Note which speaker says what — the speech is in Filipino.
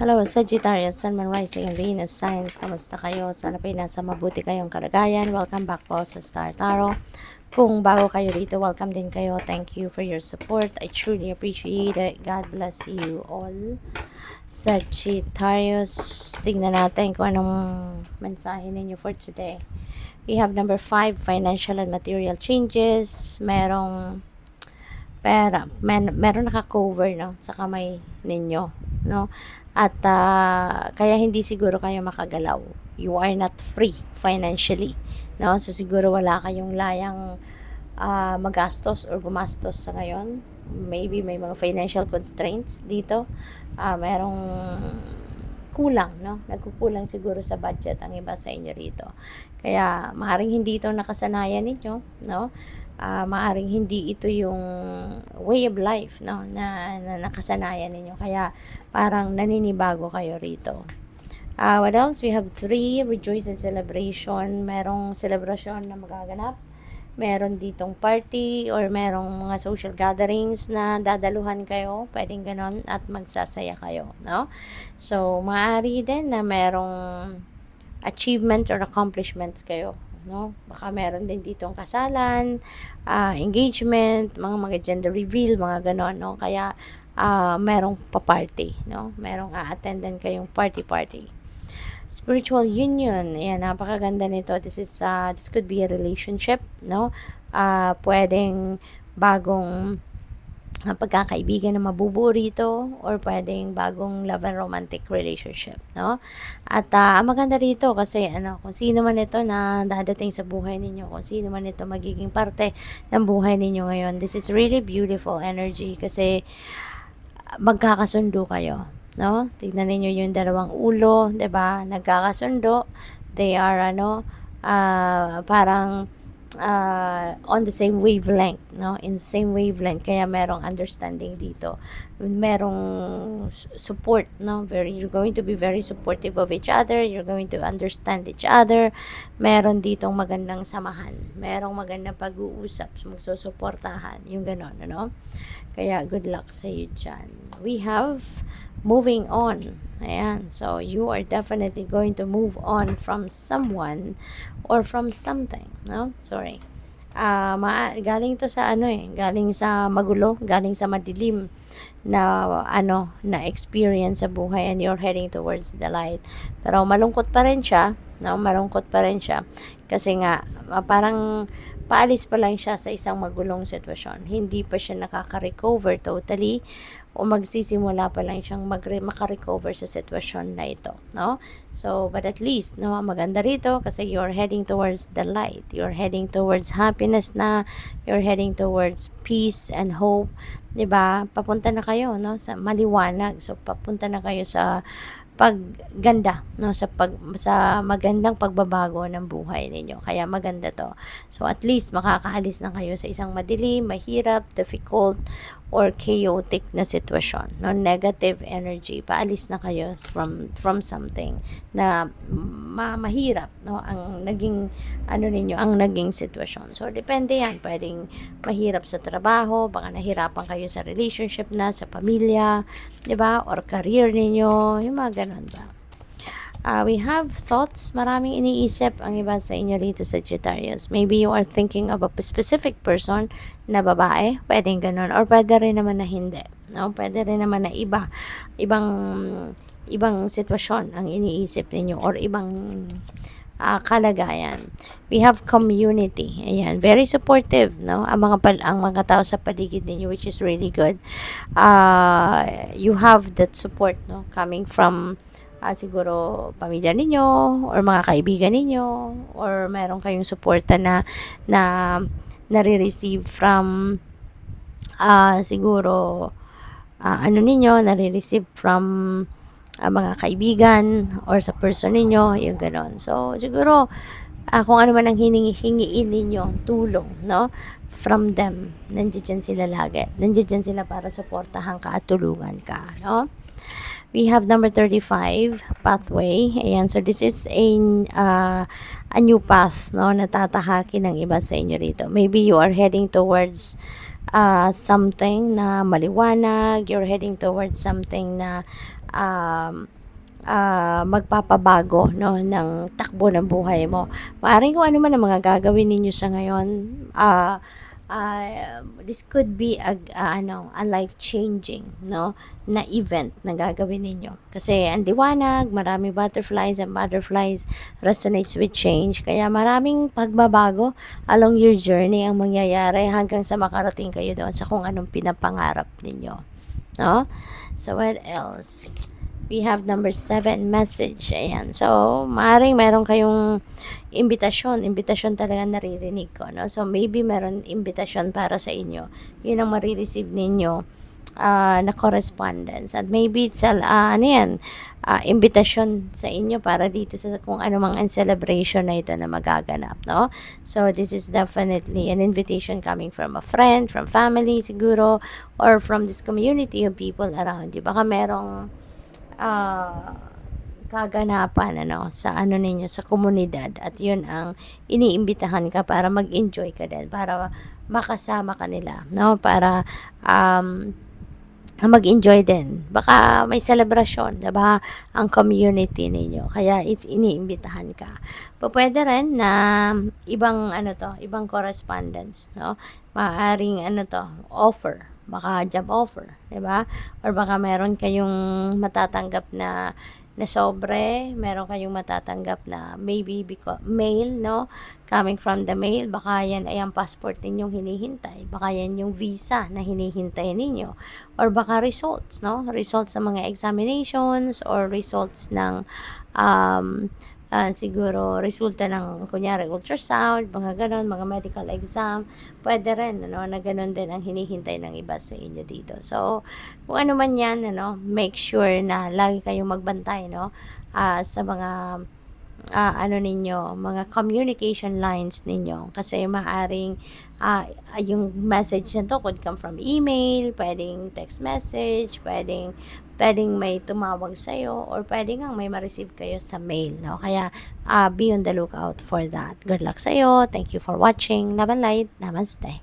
Speaker 1: Hello, Sagittarius, Sun, Moon, Rising, and Venus signs. Kamusta kayo? Sana po'y nasa mabuti kayong kalagayan. Welcome back po sa Star Tarot. Kung bago kayo dito, welcome din kayo. Thank you for your support. I truly appreciate it. God bless you all. Sagittarius, tingnan natin kung anong mensahe ninyo for today. We have number 5, financial and material changes. Merong pera, meron naka-cover no sa kamay ninyo, no? At kaya hindi siguro kayo makagalaw. You are not free financially, no? So siguro wala kayong layang magastos or gumastos sa ngayon. Maybe may mga financial constraints dito. Merong kulang, no? Nagkukulang siguro sa budget ang iba sa inyo rito. Kaya maaring hindi ito nakasanayan ninyo, no? Maaring hindi ito yung way of life, no, na nakasanayan ninyo. Kaya parang naninibago kayo rito. What else? We have 3, rejoice and celebration. Merong celebration na magaganap. Meron ditong party or merong mga social gatherings na dadaluhan kayo. Pwedeng ganon at magsasaya kayo, no? So, maaari din na merong achievements or accomplishments kayo, no? Baka meron din ditong kasalan, engagement, mga gender reveal, mga ganon, no? Kaya merong pa-party, no? Merong a-attendan kayong party. Spiritual union, ayan, napakaganda nito. This could be a relationship, no? Pwedeng bagong pagkakaibigan na mabubuo rito or pwedeng bagong love and romantic relationship, no? At ang maganda rito kasi kung sino man ito na dadating sa buhay ninyo, kung sino man ito magiging parte ng buhay ninyo ngayon, this is really beautiful energy kasi magkakasundo kayo, no? Tignan niyo yung dalawang ulo, 'di ba? Nagkakasundo. They are parang on the same wavelength, no? In the same wavelength, kaya merong understanding dito. Merong support, no? You're going to be very supportive of each other. You're going to understand each other. Meron ditong magandang samahan. Merong magandang pag-uusap, magsusuportahan, yung ganon, ano? Kaya good luck sa iyo dyan. We have moving on. Ayan. So, you are definitely going to move on from someone or from something. No? Sorry. Galing to sa galing sa magulo, galing sa madilim na na experience sa buhay, and you're heading towards the light. Pero malungkot pa rin siya, no? Malungkot pa rin siya kasi nga parang paalis pa lang siya sa isang magulong sitwasyon. Hindi pa siya nakaka-recover totally o magsisimula pa lang siyang maka-recover sa sitwasyon na ito, no? So, but at least, no, maganda rito kasi you're heading towards the light. You're heading towards happiness na, you're heading towards peace and hope, 'di ba? Papunta na kayo, no, sa maliwanag. So, papunta na kayo sa pagganda, no, sa magandang pagbabago ng buhay ninyo. Kaya maganda to. So at least makakaalis na kayo sa isang madilim, mahirap, difficult or chaotic na sitwasyon, no, negative energy. Paalis na kayo from something na mahirap, no, ang naging ninyo, ang naging sitwasyon. So depende yan. Pwedeng mahirap sa trabaho, baka nahirapan kayo sa relationship na, sa pamilya, 'di ba? Or career ninyo, yung mga ganun ba. We have thoughts, maraming iniisip ang iba sa inyo rito, Sagittarius. Maybe you are thinking of a specific person na babae, pwedeng ganun, or pwede rin naman na hindi, no? Pwede rin naman na ibang sitwasyon ang iniisip ninyo or ibang kalagayan. We have community. Ayan, very supportive, no? Ang mga tao sa paligid ninyo, which is really good. You have that support, no, coming from siguro pamilya ninyo or mga kaibigan ninyo, or meron kayong suporta na nare-receive from siguro nare-receive from mga kaibigan or sa person ninyo, yung ganon. So siguro kung ano man ang hingiin ninyo tulong, no, from them, nandiyan sila lagi. Nandiyan sila para suportahan ka at tulungan ka, no? We have number 35, pathway. Ayan, so this is a new path, no, na tatahakin ng iba sa inyo rito. Maybe you are heading towards something na maliwanag, you're heading towards something na um, magpapabago, no, ng takbo ng buhay mo. Maaaring kung ano man ang mga gagawin ninyo sa ngayon, this could be a life changing, no, na event na gagawin ninyo, kasi ang liwanag, maraming butterflies, and butterflies resonates with change, kaya maraming pagbabago along your journey ang mangyayari hanggang sa makarating kayo doon sa kung anong pinapangarap ninyo, no. So what else? We have number 7 message. Ayan. So, maaaring meron kayong imbitasyon talaga naririnig ko, no? So, maybe meron imbitasyon para sa inyo. Yun ang marireceive ninyo na correspondence. At maybe it's imbitasyon sa inyo para dito sa kung ano mang celebration na ito na magaganap, no? So, this is definitely an invitation coming from a friend, from family siguro, or from this community of people around you. Baka merong kaganapan sa ano ninyo, sa komunidad, at yun ang iniimbitahan ka para mag-enjoy ka din, para makasama ka nila, no, para mag-enjoy din. Baka may celebration, diba, ang community ninyo. Kaya iniimbitahan ka. Pwede rin na ibang correspondence, no? Maaring offer. Baka job offer, diba? Or baka meron kayong matatanggap na sobre, meron kayong matatanggap na maybe mail, no? Coming from the mail, baka yan ay ang passport ninyong hinihintay, baka yan yung visa na hinihintay ninyo, or baka results, no? Results sa mga examinations, or results ng siguro resulta ng kunyari ultrasound, mga ganon, mga medical exam, pwede rin na ganon din ang hinihintay ng iba sa inyo dito. So kung ano man yan, make sure na lagi kayong magbantay, no, sa mga ninyo, mga communication lines ninyo, kasi maaring yung message nito could come from email, pwedeng text message, pwedeng may tumawag sa'yo, or pwedeng may ma-receive kayo sa mail, no? Kaya be on the lookout for that. Good luck sa'yo. Thank you for watching. Love and light. Namaste.